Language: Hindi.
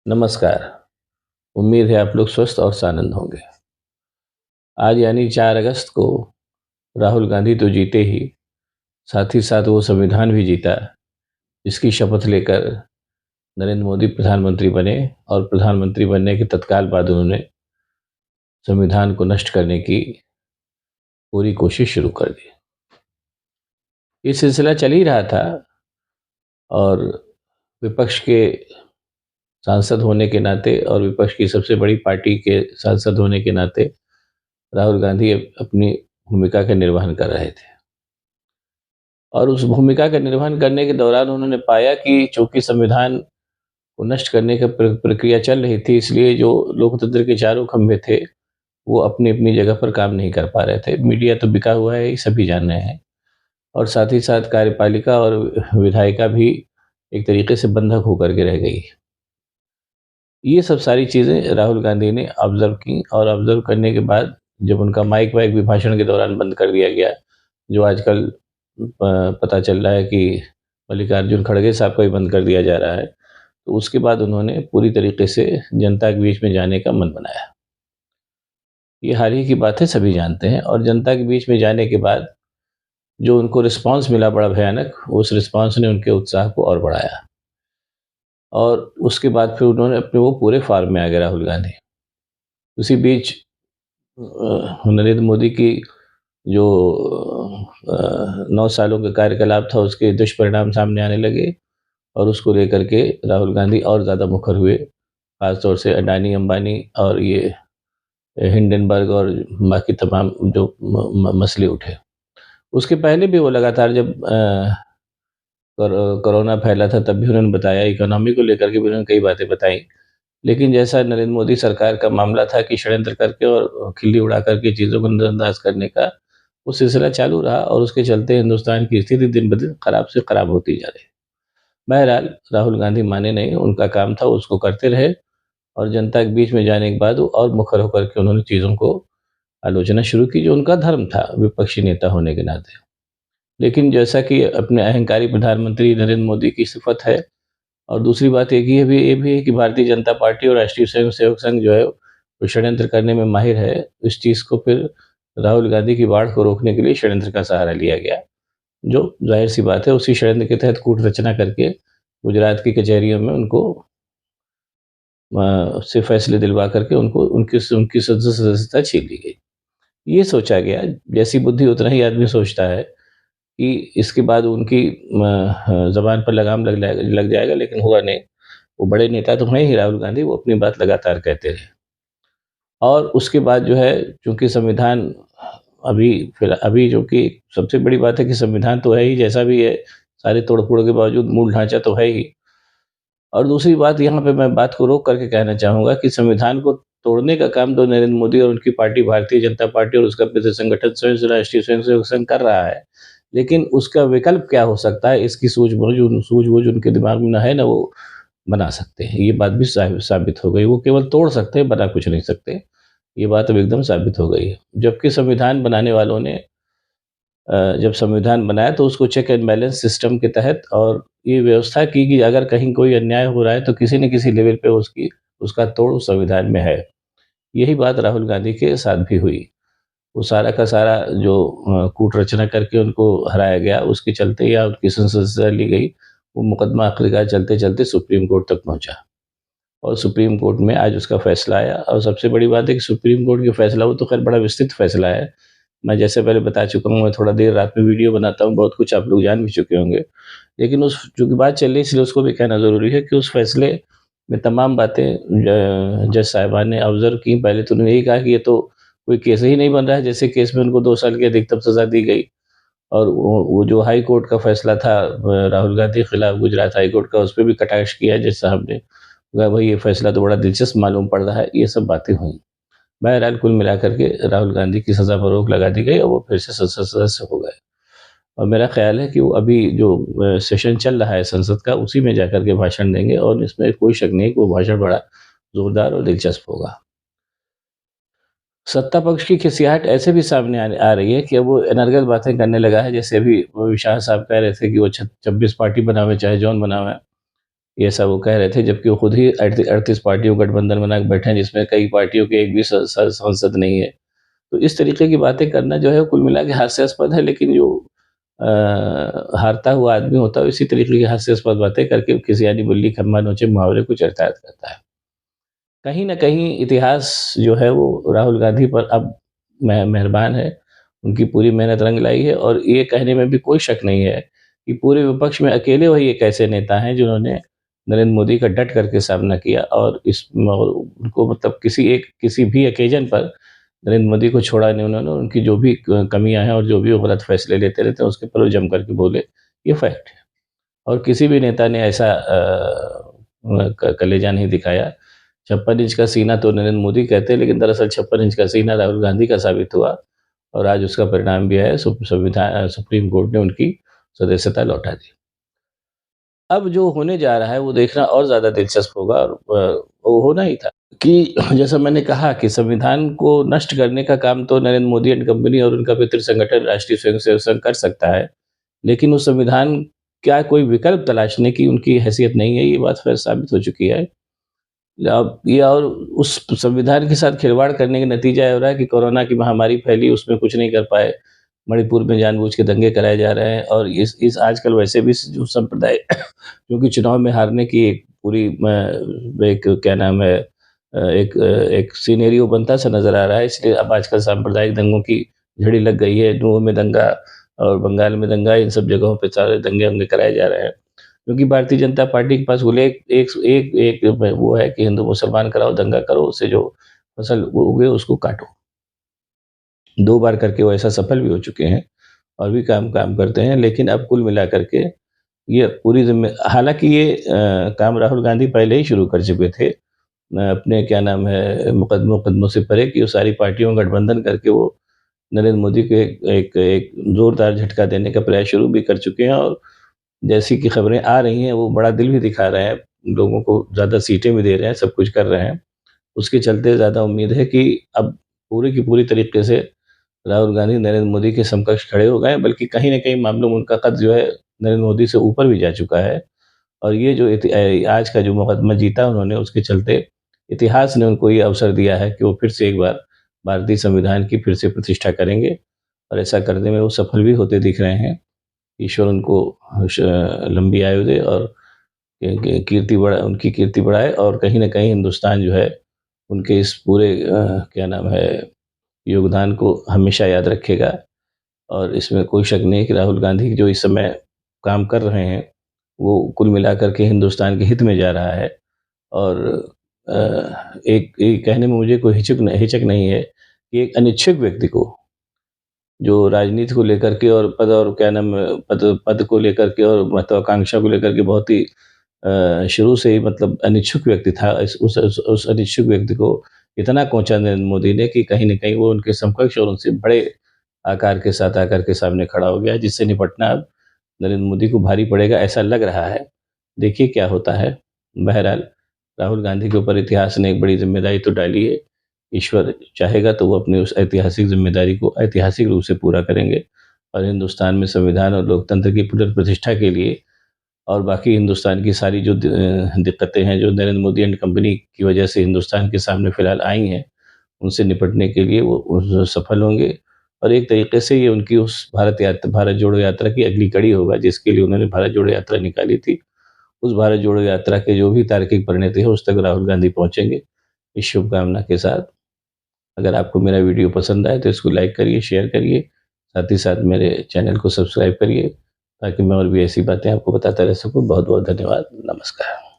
नमस्कार। उम्मीद है आप लोग स्वस्थ और सानंद होंगे। आज यानी 4 अगस्त को राहुल गांधी तो जीते ही, साथ ही साथ वो संविधान भी जीता, जिसकी शपथ लेकर नरेंद्र मोदी प्रधानमंत्री बने और प्रधानमंत्री बनने के तत्काल बाद उन्होंने संविधान को नष्ट करने की पूरी कोशिश शुरू कर दी। ये सिलसिला चल ही रहा था और विपक्ष के सांसद होने के नाते और विपक्ष की सबसे बड़ी पार्टी के सांसद होने के नाते राहुल गांधी अपनी भूमिका का निर्वहन कर रहे थे। और उस भूमिका का निर्वहन करने के दौरान उन्होंने पाया कि चूंकि संविधान को नष्ट करने की प्रक्रिया चल रही थी, इसलिए जो लोकतंत्र के चारों खंभे थे वो अपनी अपनी जगह पर काम नहीं कर पा रहे थे। मीडिया तो बिका हुआ है, ये सभी जान रहे हैं, और साथ ही साथ कार्यपालिका और विधायिका भी एक तरीके से बंधक होकर के रह गई। ये सब सारी चीज़ें राहुल गांधी ने ऑब्जर्व की, और ऑब्जर्व करने के बाद जब उनका माइक वाइक भी भाषण के दौरान बंद कर दिया गया, जो आजकल पता चल रहा है कि मल्लिकार्जुन खड़गे साहब को ही बंद कर दिया जा रहा है, तो उसके बाद उन्होंने पूरी तरीके से जनता के बीच में जाने का मन बनाया। ये हाल ही की बात है, सभी जानते हैं। और जनता के बीच में जाने के बाद जो उनको रिस्पांस मिला बड़ा भयानक, उस रिस्पांस ने उनके उत्साह को और बढ़ाया। और उसके बाद फिर उन्होंने अपने वो पूरे फॉर्म में आ गए राहुल गांधी। उसी बीच नरेंद्र मोदी की जो 9 सालों का कार्यकलाप था, उसके दुष्परिणाम सामने आने लगे, और उसको लेकर के राहुल गांधी और ज़्यादा मुखर हुए। ख़ास तौर से अडानी, अंबानी और ये हिंडनबर्ग और बाकी तमाम जो मसले उठे। उसके पहले भी वो लगातार जब कोरोना फैला था, तब भी उन्होंने बताया, इकोनॉमी को लेकर के भी उन्होंने कई बातें बताई। लेकिन जैसा नरेंद्र मोदी सरकार का मामला था कि षड्यंत्र करके और खिल्ली उड़ा करके चीज़ों को नज़रअंदाज करने का, वो सिलसिला चालू रहा, और उसके चलते हिंदुस्तान की स्थिति दिन ब दिन खराब से खराब होती जा रही। बहरहाल राहुल गांधी माने नहीं, उनका काम था, उसको करते रहे, और जनता के बीच में जाने के बाद वो और मुखर होकर के उन्होंने चीज़ों को आलोचना शुरू की, जो उनका धर्म था विपक्षी नेता होने के नाते। लेकिन जैसा कि अपने अहंकारी प्रधानमंत्री नरेंद्र मोदी की सिफत है, और दूसरी बात एक ये भी है कि भारतीय जनता पार्टी और राष्ट्रीय स्वयं सेवक संघ जो है, वो षड्यंत्र करने में माहिर है। इस चीज़ को फिर राहुल गांधी की बाढ़ को रोकने के लिए षड्यंत्र का सहारा लिया गया, जो ज़ाहिर-सी बात है उसी षड्यंत्र के तहत कूट रचना करके गुजरात की कचहरियों में उनको से फैसले दिलवा करके उनको उनकी उनकी सदस्यता छीन ली गई। ये सोचा गया, जैसी बुद्धि उतना ही आदमी सोचता है कि इसके बाद उनकी ज़बान पर लगाम लग जाएगा, लेकिन हुआ नहीं। वो बड़े नेता तो हैं ही राहुल गांधी, वो अपनी बात लगातार कहते रहे। और उसके बाद जो है, चूँकि संविधान अभी जो कि सबसे बड़ी बात है कि संविधान तो है ही जैसा भी है, सारे तोड़-फोड़ के बावजूद मूल ढाँचा तो है ही। और दूसरी बात यहाँ पे मैं बात को रोक करके कहना चाहूँगा कि संविधान को तोड़ने का काम तो नरेंद्र मोदी और उनकी पार्टी भारतीय जनता पार्टी और उसका मित्र संगठन राष्ट्रीय स्वयं सेवक संघ कर रहा है। लेकिन उसका विकल्प क्या हो सकता है, इसकी सूझबूझ उनके दिमाग में ना है, ना वो बना सकते हैं। ये बात भी साबित हो गई। वो केवल तोड़ सकते हैं, बना कुछ नहीं सकते। ये बात अब एकदम साबित हो गई है। जबकि संविधान बनाने वालों ने जब संविधान बनाया तो उसको चेक एंड बैलेंस सिस्टम के तहत और ये व्यवस्था की कि अगर कहीं कोई अन्याय हो रहा है तो किसी न किसी लेवल पे उसका तोड़ उस संविधान में है। यही बात राहुल गांधी के साथ भी हुई। वो सारा का सारा जो कूट रचना करके उनको हराया गया, उसके चलते या उनकी संसद ली गई, वो मुकदमा आखिरकार चलते-चलते सुप्रीम कोर्ट तक पहुँचा, और सुप्रीम कोर्ट में आज उसका फैसला आया। और सबसे बड़ी बात है कि सुप्रीम कोर्ट का फैसला, वो तो खैर बड़ा विस्तृत फैसला है। मैं जैसे पहले बता चुका हूँ, मैं थोड़ा देर रात में वीडियो बनाता हूँ, बहुत कुछ आप लोग जान भी चुके होंगे। लेकिन उस चूँकि बात चल रही है, इसलिए उसको भी कहना ज़रूरी है कि उस फैसले में तमाम बातें जज साहिबान ने ऑब्ज़र्व की। पहले तो उन्होंने यही कहा कि ये तो कोई केस ही नहीं बन रहा है, जैसे केस में उनको 2 साल की अधिकतम सज़ा दी गई। और वो जो हाई कोर्ट का फैसला था राहुल गांधी के खिलाफ, गुजरात हाई कोर्ट का, उस पे भी कटाक्ष किया जज साहब ने। कहा भाई ये फैसला तो बड़ा दिलचस्प मालूम पड़ रहा है। ये सब बातें हुई। बहरहाल कुल मिलाकर के राहुल गांधी की सज़ा पर रोक लगा दी गई, और वो फिर से संसद सदस्य हो गए। और मेरा ख़्याल है कि वो अभी जो सेशन चल रहा है संसद का, उसी में जाकर के भाषण देंगे, और इसमें कोई शक नहीं कि वो भाषण बड़ा ज़ोरदार और दिलचस्प होगा। सत्ता पक्ष की खिसियाहट ऐसे भी सामने आ रही है कि अब वो अनर्गल बातें करने लगा है। जैसे अभी वो शाह साहब कह रहे थे कि वो 26 पार्टी बनावे चाहे जौन बनावे। ये ऐसा वो कह रहे थे, जबकि वो खुद ही 38 पार्टियों का गठबंधन बना के बैठे हैं, जिसमें कई पार्टियों के एक भी सांसद नहीं है। तो इस तरीके की बातें करना जो है कुल मिला के हास्यास्पद है, लेकिन जो हारता हुआ आदमी होता है इसी तरीके की हास्यास्पद बातें करके किसी यानी बिल्ली खम्मा नोचे मुहावरे को चरितार्थ करता है। कहीं न कहीं इतिहास जो है वो राहुल गांधी पर अब मेहरबान है, उनकी पूरी मेहनत रंग लाई है और ये कहने में भी कोई शक नहीं है कि पूरे विपक्ष में अकेले वही एक ऐसे नेता हैं जिन्होंने नरेंद्र मोदी का डट करके सामना किया और और उनको मतलब किसी भी ओकेज़न पर नरेंद्र मोदी को छोड़ा नहीं उन्होंने। उनकी जो भी कमियाँ हैं और जो भी वो गलत फैसले लेते रहते हैं उसके पर वो जम करके बोले, ये फैक्ट है। और किसी भी नेता ने ऐसा कलेजा नहीं दिखाया। 56 इंच का सीना तो नरेंद्र मोदी कहते हैं, लेकिन दरअसल 56 इंच का सीना राहुल गांधी का साबित हुआ और आज उसका परिणाम भी आया। सुप्रीम कोर्ट ने उनकी सदस्यता लौटा दी। अब जो होने जा रहा है वो देखना और ज़्यादा दिलचस्प होगा और वो होना ही था कि जैसा मैंने कहा कि संविधान को नष्ट करने का काम तो नरेंद्र मोदी एंड कंपनी और उनका मित्र संगठन राष्ट्रीय स्वयंसेवक संघ कर सकता है, लेकिन उस संविधान का कोई विकल्प तलाशने की उनकी हैसियत नहीं है, ये बात फिर साबित हो चुकी है। अब ये और उस संविधान के साथ खिलवाड़ करने का नतीजा ये हो रहा है कि कोरोना की महामारी फैली, उसमें कुछ नहीं कर पाए। मणिपुर में जानबूझ के दंगे कराए जा रहे हैं और इस आजकल वैसे भी जो संप्रदाय क्योंकि चुनाव में हारने की एक पूरी एक क्या नाम है एक सिनेरियो बनता सा नज़र आ रहा है, इसलिए अब आजकल सांप्रदायिक दंगों की झड़ी लग गई है। नुह में दंगा और बंगाल में दंगा, इन सब जगहों पे सारे दंगे-वंगे कराए जा रहे हैं। क्योंकि भारतीय जनता पार्टी के पास बोले एक एक एक वो है कि हिंदू मुसलमान कराओ, दंगा करो, उससे जो फसल उगे उसको काटो। 2 बार करके वो ऐसा सफल भी हो चुके हैं और भी काम काम करते हैं, लेकिन अब कुल मिला करके ये पूरी ज़िम्मे हालाँकि ये काम राहुल गांधी पहले ही शुरू कर चुके थे। अपने क्या नाम है मुकदमों से परे कि वो सारी पार्टियों का गठबंधन करके वो नरेंद्र मोदी को एक एक एक ज़ोरदार झटका देने का प्रयास शुरू भी कर चुके हैं और जैसी कि खबरें आ रही हैं, वो बड़ा दिल भी दिखा रहे हैं, लोगों को ज़्यादा सीटें भी दे रहे हैं, सब कुछ कर रहे हैं। उसके चलते ज़्यादा उम्मीद है कि अब पूरी की पूरी तरीके से राहुल गांधी नरेंद्र मोदी के समकक्ष खड़े हो गए हैं, बल्कि कहीं न कहीं मामलों में उनका कद जो है नरेंद्र मोदी से ऊपर भी जा चुका है। और ये जो आज का जो मुकदमा जीता उन्होंने, उसके चलते इतिहास ने उनको ये अवसर दिया है कि वो फिर से एक बार भारतीय संविधान की फिर से प्रतिष्ठा करेंगे और ऐसा करने में वो सफल भी होते दिख रहे हैं। ईश्वर उनको श लंबी आयु दे और उनकी कीर्ति बढ़ाए और कहीं न कहीं हिंदुस्तान जो है, उनके इस पूरे क्या नाम है, योगदान को हमेशा याद रखेगा। और इसमें कोई शक नहीं कि राहुल गांधी जो इस समय काम कर रहे हैं, वो कुल मिलाकर के हिंदुस्तान के हित में जा रहा है। और एक ये कहने में मुझे कोई हिचक नहीं है कि एक अनिच्छुक व्यक्ति को, जो राजनीति को लेकर के और पद और क्या नाम है, पद पद को लेकर के और महत्वाकांक्षा को लेकर के बहुत ही शुरू से ही मतलब अनिच्छुक व्यक्ति था। उस अनिच्छुक व्यक्ति को इतना कोंचा नरेंद्र मोदी ने कि कहीं न कहीं वो उनके समकक्ष और उनसे बड़े आकार के साथ आकर के सामने खड़ा हो गया, जिससे निपटना अब नरेंद्र मोदी को भारी पड़ेगा, ऐसा लग रहा है। देखिए क्या होता है। बहरहाल राहुल गांधी के ऊपर इतिहास ने एक बड़ी ज़िम्मेदारी तो डाली है। ईश्वर चाहेगा तो वो अपनी उस ऐतिहासिक ज़िम्मेदारी को ऐतिहासिक रूप से पूरा करेंगे और हिंदुस्तान में संविधान और लोकतंत्र की पुनर्प्रतिष्ठा के लिए और बाकी हिंदुस्तान की सारी जो दिक्कतें हैं, जो नरेंद्र मोदी एंड कंपनी की वजह से हिंदुस्तान के सामने फ़िलहाल आई हैं, उनसे निपटने के लिए वो सफल होंगे। और एक तरीके से ये उनकी उस भारत जोड़ो यात्रा की अगली कड़ी होगा, जिसके लिए उन्होंने भारत जोड़ो यात्रा निकाली थी। उस भारत जोड़ो यात्रा के जो भी तार्किक परिणति है, उस तक राहुल गांधी पहुँचेंगे, इस शुभकामना के साथ। अगर आपको मेरा वीडियो पसंद आए तो इसको लाइक करिए, शेयर करिए, साथ ही साथ मेरे चैनल को सब्सक्राइब करिए, ताकि मैं और भी ऐसी बातें आपको बताता रह सकूँ। बहुत-बहुत धन्यवाद। नमस्कार।